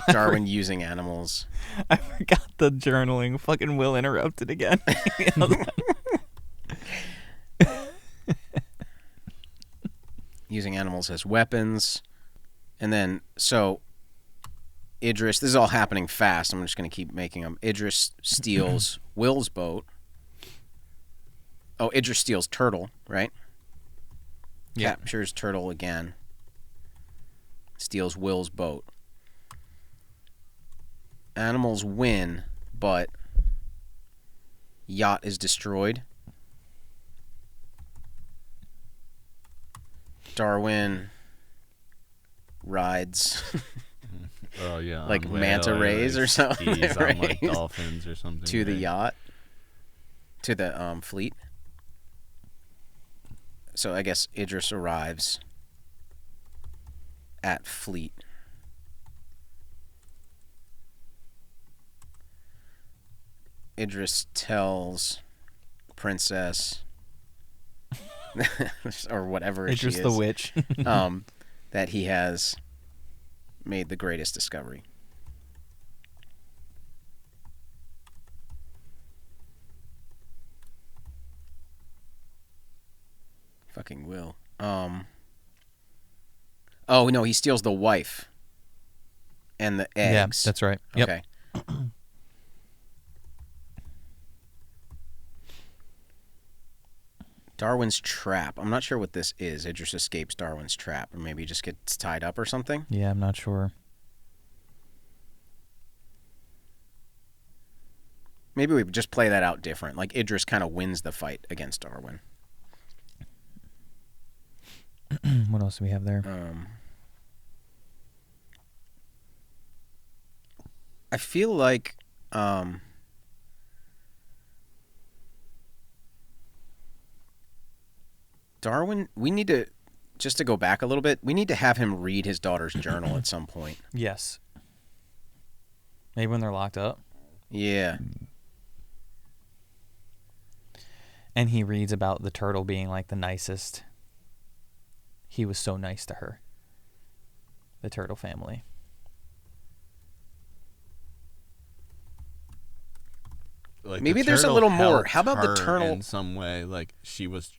Darwin using animals. I forgot the journaling. Fucking Will interrupted again. Using animals as weapons. And then, so, Idris, this is all happening fast. I'm just going to keep making them. Idris steals Will's boat. Oh, Idris steals Turtle, right? Yeah. Captures Turtle again. Steals Will's boat. Animals win, but yacht is destroyed. Darwin rides like manta rays or something, on like dolphins or something to the yacht, to the fleet. So I guess Idris arrives at fleet. Idris tells Princess or whatever Idris she is, the witch, that he has made the greatest discovery. Fucking Will. Oh no, he steals the wife and the eggs. Yeah, that's right. Yep. Okay. Darwin's trap. I'm not sure what this is. Idris escapes Darwin's trap, or maybe he just gets tied up or something. Yeah, I'm not sure. Maybe we just play that out different. Like Idris kind of wins the fight against Darwin. What else do we have there? I feel like Darwin, we need to, just to go back a little bit, we need to have him read his daughter's journal at some point. Yes. Maybe when they're locked up. Yeah. And he reads about the turtle being like the nicest. He was so nice to her. The turtle family. Like maybe there's a little more. How about the turtle in some way? Like she was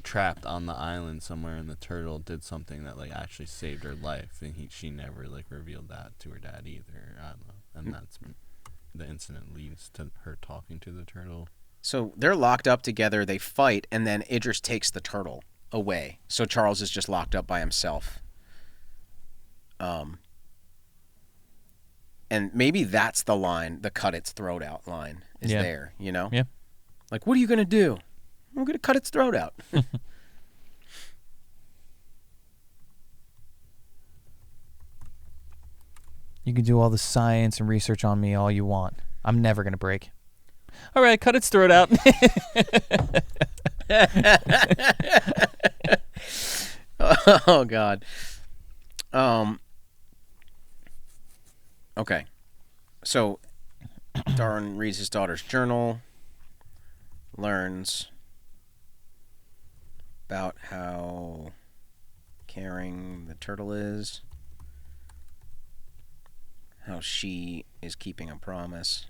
trapped on the island somewhere, and the turtle did something that like actually saved her life, and she never like revealed that to her dad either. I don't know, and that's the incident leads to her talking to the turtle. So they're locked up together. They fight, and then Idris takes the turtle away. So Charles is just locked up by himself. And maybe that's the line, the cut its throat out line is there, you know? Yeah. Like, what are you going to do? I'm going to cut its throat out. You can do all the science and research on me all you want. I'm never going to break. All right, cut its throat out. Oh, God. Okay. So, Darwin reads his daughter's journal, learns about how caring the turtle is, how she is keeping a promise.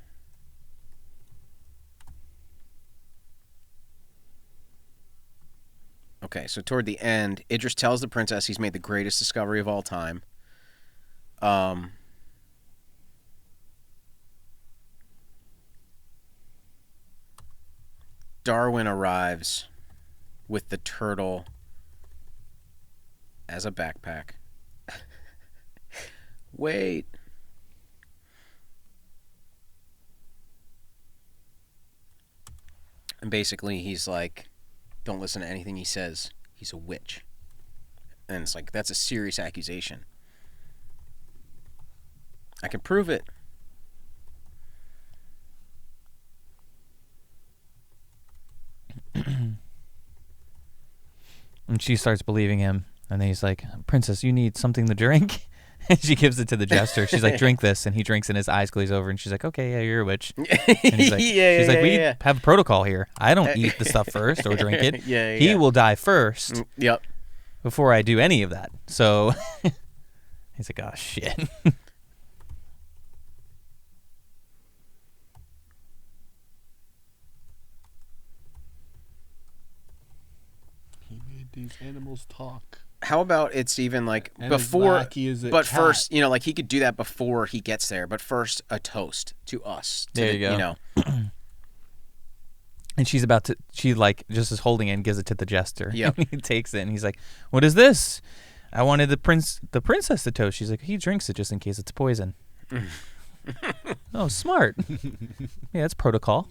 Okay, so toward the end, Idris tells the princess he's made the greatest discovery of all time. Darwin arrives with the turtle as a backpack. Wait. And basically he's like, don't listen to anything he says. He's a witch. And it's like, that's a serious accusation. I can prove it. And she starts believing him. And then he's like, Princess, you need something to drink? And she gives it to the jester. She's like, drink this. And he drinks and his eyes glaze over. And she's like, okay, yeah, you're a witch. And he's like, she's like, we have a protocol here. I don't eat the stuff first or drink it. He will die first. Yep. Before I do any of that. So he's like, oh, shit. He made these animals talk. How about it's even like and before, but first, you know, like he could do that before he gets there, but first a toast to us. There you go. You know. And she like just is holding it and gives it to the jester. Yeah. He takes it and he's like, what is this? I wanted the princess to toast. She's like, he drinks it just in case it's poison. Oh, smart. Yeah, it's protocol.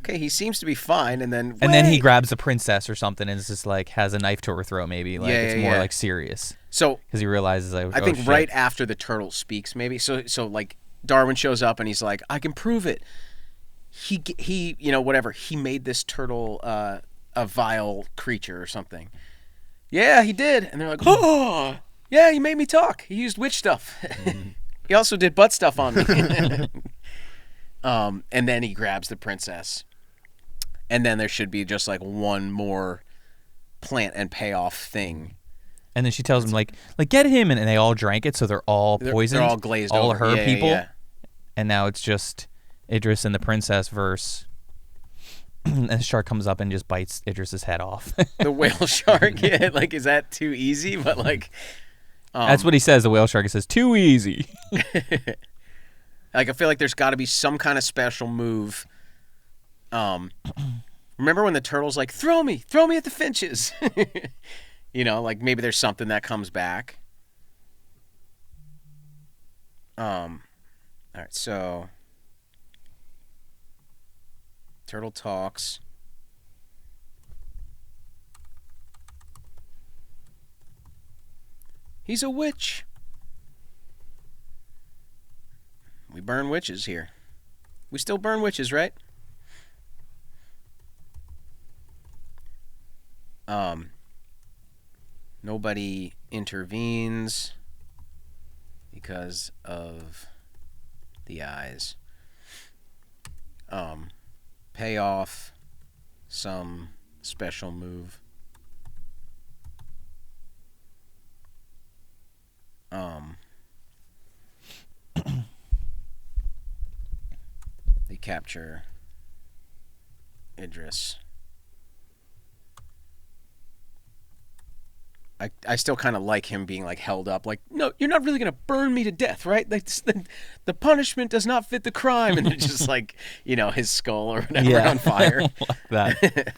Okay, he seems to be fine, and then he grabs the princess or something, and it's just like has a knife to her throat. Maybe like it's more like serious. So because he realizes, I think right after the turtle speaks, maybe. So like Darwin shows up and he's like, I can prove it. He you know, whatever. He made this turtle a vile creature or something. Yeah, he did, and they're like, oh, yeah, he made me talk. He used witch stuff. He also did butt stuff on me. And then he grabs the princess. And then there should be just like one more plant and payoff thing. And then she tells him like get him, and they all drank it, so they're all poisoned. They're all glazed all over. All her people. Yeah. And now it's just Idris and the princess verse. And the shark comes up and just bites Idris's head off. The whale shark? Yeah, like, is that too easy? But like, that's what he says. The whale shark. He says, too easy. Like, I feel like there's got to be some kind of special move. Remember when the turtle's like, throw me at the finches. You know, like maybe there's something that comes back. All right, so turtle talks. He's a witch. We burn witches here. We still burn witches, right? Nobody intervenes because of the eyes. Payoff, some special move. They capture Idris. I still kind of like him being like held up, like, no, you're not really gonna burn me to death, right? Like the punishment does not fit the crime, and it's just like, you know, his skull or whatever on fire. Like that.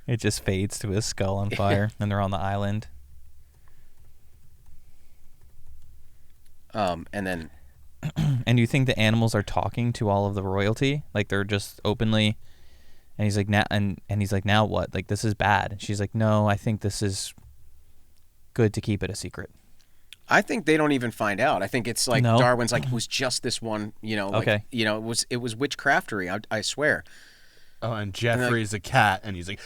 It just fades to his skull on fire, and they're on the island. And then, and do you think the animals are talking to all of the royalty? Like they're just openly, and he's like, now, and he's like, now what? Like this is bad. And she's like, no, I think this is good to keep it a secret. I think they don't even find out. I think it's like Darwin's like, it was just this one, you know, like, okay. You know, it was witchcraftery. I swear. Oh, and Jeffrey's a cat, and he's like,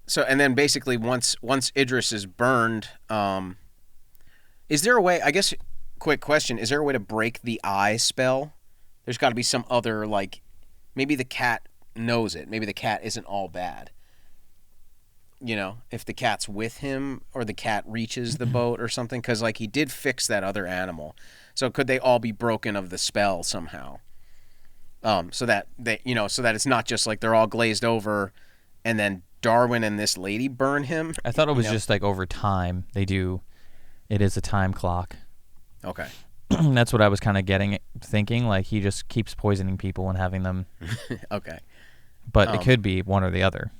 So, and then basically once Idris is burned, is there a way, I guess, quick question, is there a way to break the eye spell? There's got to be some other, like, maybe the cat knows it. Maybe the cat isn't all bad. You know, if the cat's with him or the cat reaches the boat or something, because, like, he did fix that other animal. So could they all be broken of the spell somehow? So that it's not just like they're all glazed over and then Darwin and this lady burn him. I thought it was just like over time it is a time clock. Okay. That's what I was kind of thinking, like he just keeps poisoning people and having them. Okay. But it could be one or the other.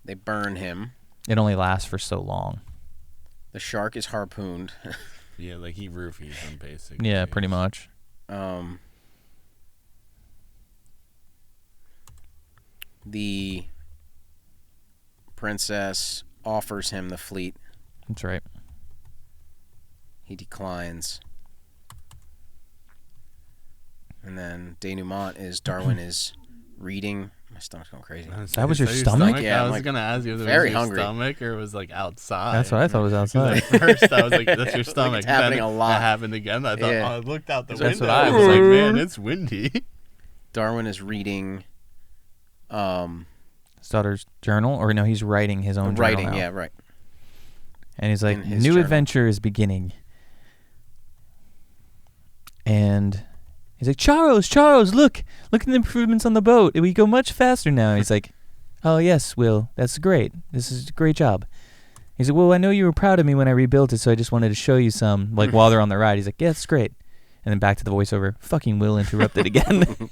They burn him. It only lasts for so long. The shark is harpooned. Yeah, like he roofies them basically. Yeah, pretty much. The princess offers him the fleet. That's right. He declines. And then denouement is Darwin is reading My stomach's going crazy. That was your stomach? Yeah, I was gonna ask you if it was very your hungry. stomach or it was like outside. That's what I thought was outside. At first, I was like, "That's your stomach." Like it's happening a lot. That happened again. I thought, I looked out the window. That's what I was like, "Man, it's windy." Darwin is reading. His daughter's journal, or no, he's writing his own journal now. Yeah, right. And he's like, "New journal. Adventure is beginning." And he's like, Charles, look at the improvements on the boat. We go much faster now. He's like, oh, yes, Will, that's great. This is a great job. He's like, well, I know you were proud of me when I rebuilt it, so I just wanted to show you some, like, while they're on the ride. He's like, yeah, that's great. And then back to the voiceover. Fucking Will interrupted again.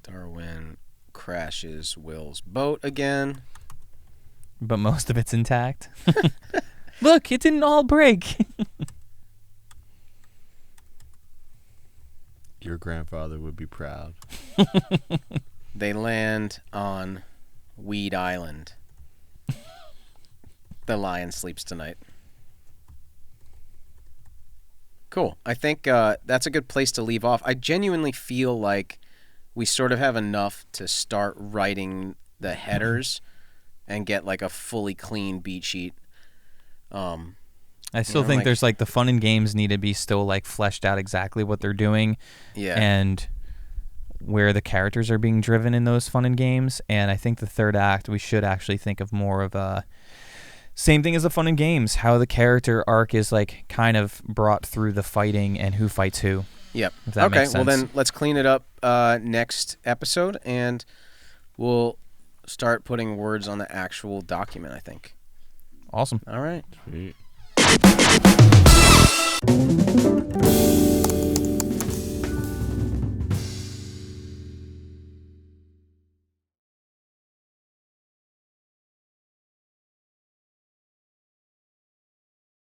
Darwin crashes Will's boat again. But most of it's intact. Look, it didn't all break. Your grandfather would be proud. They land on Weed Island. The lion sleeps tonight. Cool. I think that's a good place to leave off. I genuinely feel like we sort of have enough to start writing the headers and get like a fully clean beat sheet. I still think there's like the fun and games need to be still like fleshed out exactly what they're doing. Yeah. And where the characters are being driven in those fun and games. And I think the third act, we should actually think of more of a same thing as the fun and games, how the character arc is like kind of brought through the fighting and who fights who. Yep. If that makes sense. Well then let's clean it up next episode, and we'll start putting words on the actual document, I think. Awesome. All right. Sweet.